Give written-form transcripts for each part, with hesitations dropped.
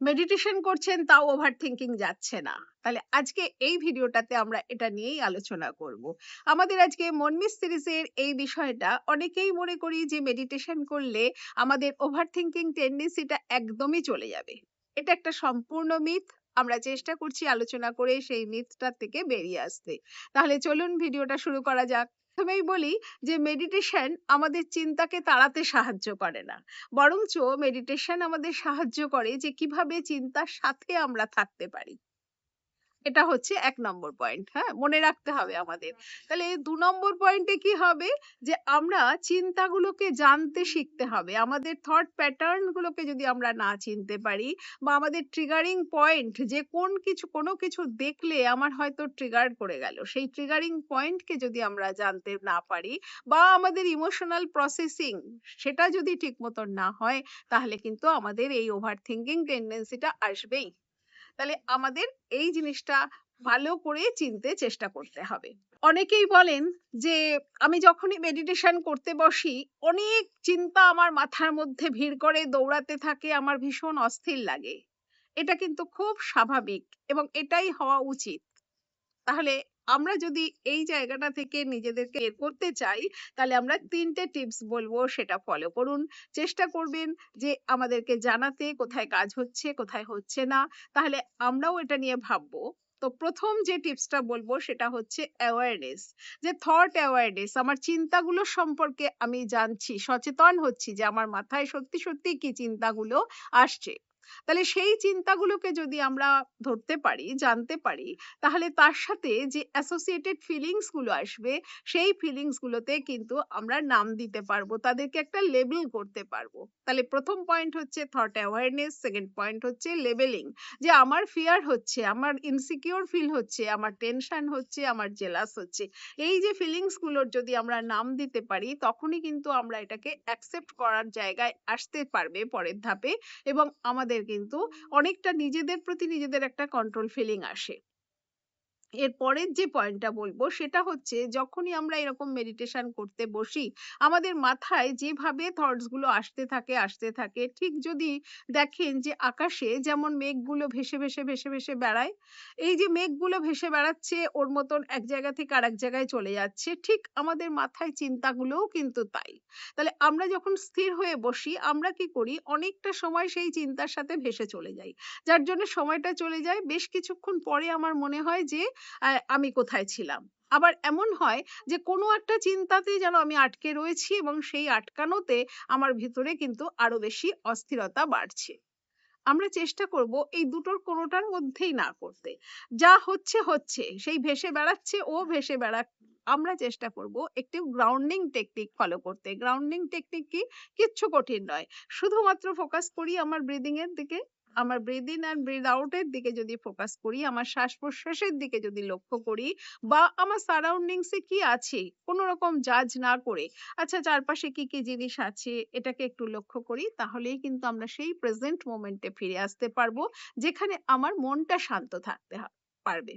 Meditation করছেন তাও over thinking যাচ্ছে না, তাহলে আজকে এই ভিডিওটাতে আমরা এটা নিয়েই আলোচনা করব। আমাদের আজকে মনমিস সিরিজের এই বিষয়টা, অনেকেই মনে করি যে মেডিটেশন করলে আমাদের ওভার থিঙ্কিং টেন্ডেন্সিটা একদমই চলে যাবে। এটা একটা সম্পূর্ণ মিথ। আমরা চেষ্টা করছি আলোচনা করে সেই মিথটা থেকে বেরিয়ে আসতে। তাহলে চলুন ভিডিওটা শুরু করা যাক। প্রথমেই বলি যে মেডিটেশন আমাদের চিন্তাকে তাড়াতে সাহায্য করে না, বরঞ্চ মেডিটেশন আমাদের সাহায্য করে যে কিভাবে চিন্তার সাথে আমরা থাকতে পারি। এটা হচ্ছে ১ নম্বর পয়েন্ট। হ্যাঁ, মনে রাখতে হবে আমাদের। তাহলে ২ নম্বর পয়েন্টে কি হবে, যে আমরা চিন্তাগুলোকে জানতে শিখতে হবে। আমাদের থট প্যাটার্ন গুলোকে যদি আমরা না চিনতে পারি, বা আমাদের ট্রিগারিং পয়েন্ট, যে কোনো কিছু দেখলে আমার হয়তো ট্রিগার করে গেল, সেই ট্রিগারিং পয়েন্টকে যদি আমরা জানতে না পারি, বা আমাদের ইমোশনাল প্রসেসিং সেটা যদি ঠিক মতন না হয়, তাহলে কিন্তু আমাদের এই ওভার থিঙ্কিং টেন্ডেন্সিটা আসবেই। তাহলে আমাদের এই জিনিসটা ভালো করে চিনতে চেষ্টা করতে হবে। অনেকেই বলেন যে আমি যখনই মেডিটেশন করতে বসি, অনেক চিন্তা আমার মাথার মধ্যে ভিড় করে দৌড়াতে থাকে, আমার ভীষণ অস্থির লাগে। এটা কিন্তু খুব স্বাভাবিক এবং এটাই হওয়া উচিত। তাহলে আমরা যদি এই জায়গাটা থেকে নিজেদেরকে বের করতে চাই, তাহলে আমরা ৩ টে টিপস বলবো, সেটা ফলো করুন। চেষ্টা করবেন যে আমাদেরকে জানাতে কোথায় কাজ হচ্ছে, কোথায় হচ্ছে না। তাহলে আমরাও এটা নিয়ে ভাববো। তো প্রথম যে টিপসটা বলবো সেটা হচ্ছে অ্যাওয়ারনেস, যে থট অ্যাওয়ারনেস। আমার চিন্তাগুলো সম্পর্কে আমি জানছি, সচেতন হচ্ছি যে আমার মাথায় সত্যি সত্যি কি চিন্তাগুলো আসছে। তাহলে সেই চিন্তাগুলোকে যদি আমরা ধরতে পারি, জানতে পারি, তাহলে তার সাথে যে অ্যাসোসিয়েটেড ফিলিংস গুলো আসবে, সেই ফিলিংস গুলোতে কিন্তু আমরা নাম দিতে পারবো, তাদেরকে একটা লেবেল করতে পারবো। তাহলে প্রথম পয়েন্ট হচ্ছে থট অ্যাওয়ারনেস, সেকেন্ড পয়েন্ট হচ্ছে লেবেলিং, যে আমার ফিয়ার হচ্ছে, আমার ইনসিকিউর ফিল হচ্ছে, আমার টেনশন হচ্ছে, আমার জেলাস হচ্ছে। এই যে ফিলিংস গুলোর যদি আমরা নাম দিতে পারি, তখনই কিন্তু আমরা এটাকে অ্যাকসেপ্ট করার জায়গায় আসতে পারবে পরের ধাপে, এবং আমাদের কিন্তু অনেকটা নিজেদের প্রতি নিজেদের একটা কন্ট্রোল ফিলিং আসে। এর পরের যে পয়েন্টটা বলবো সেটা হচ্ছে, যখনই আমরা এরকম মেডিটেশন করতে বসি, আমাদের মাথায় যেভাবে থটস গুলো আসতে থাকে, ঠিক যদি দেখেন যে আকাশে যেমন মেঘগুলো ভেসে ভেসে বেড়ায়, এই যে মেঘগুলো ভেসে বেড়াচ্ছে ওর মতন এক জায়গা থেকে আরেক জায়গায় চলে যাচ্ছে, ঠিক আমাদের মাথায় চিন্তাগুলোও কিন্তু তাই। তাহলে আমরা যখন স্থির হয়ে বসি, আমরা কি করি, অনেকটা সময় সেই চিন্তার সাথে ভেসে চলে যাই, যার জন্য সময়টা চলে যায়। বেশ কিছুক্ষণ পরে আমার মনে হয় যে আমি কোথায় ছিলাম। আবার এমন হয় যে কোনো একটা চিন্তাতে যেন আমি আটকে রয়েছি, এবং সেই আটকানোতে আমার ভিতরে কিন্তু আরো বেশি অস্থিরতা বাড়ছে। আমরা চেষ্টা করব এই দুটোর কোনোটার মধ্যেই না করতে। যা হচ্ছে, সেই ভেসে বেড়াচ্ছে, ও ভেসে বেড়াক। আমরা চেষ্টা করব একটু গ্রাউন্ডিং টেকনিক ফলো করতে। গ্রাউন্ডিং টেকনিক কি? কিচ্ছু কঠিন নয়। শুধুমাত্র ফোকাস করি আমার ব্রিদিং এর দিকে। আমার breath in and breath out এর দিকে যদি ফোকাস করি, আমার শ্বাস-প্রশ্বাসের দিকে যদি লক্ষ্য করি, বা আমার সারাউন্ডিংস এ কি আছে কোন রকম জাজ না করে, আচ্ছা চারপাশে কি কি জিনিস আছে এটাকে একটু লক্ষ্য করি, তাহলেই কিন্তু আমরা সেই প্রেজেন্ট মোমেন্টে ফিরে আসতে পারবো, যেখানে আমার মনটা শান্ত থাকতে পারবে।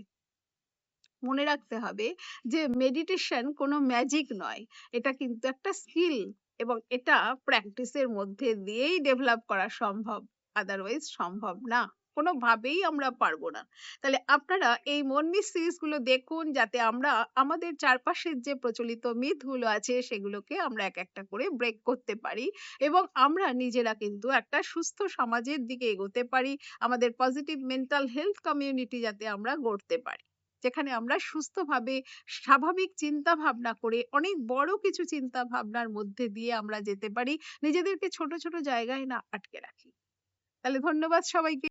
মনে রাখতে হবে যে মেডিটেশন কোনো ম্যাজিক নয়, এটা কিন্তু একটা স্কিল, এবং এটা প্র্যাকটিসের মধ্যে দিয়েই ডেভেলপ করা সম্ভব, আদারওয়াইজ সম্ভব না, কোনোভাবেই আমরা পারবো না। তাহলে আপনারা এই মনমিস সিরিজ গুলো দেখুন, যাতে আমরা আমাদের চারপাশের যে প্রচলিত মিথ গুলো আছে সেগুলোকে আমরা এক একটা করে ব্রেক করতে পারি, এবং আমরা নিজেরা কিন্তু একটা সুস্থ সমাজের দিকে এগোতে পারি, আমাদের পজিটিভ মেন্টাল হেলথ কমিউনিটি যাতে আমরা গড়তে পারি, যেখানে আমরা সুস্থভাবে স্বাভাবিক চিন্তা ভাবনা করে অনেক বড় কিছু চিন্তা ভাবনার মধ্যে দিয়ে আমরা যেতে পারি, নিজেদেরকে ছোট ছোট জায়গায় না আটকে রাখি। তাহলে ধন্যবাদ সবাইকে।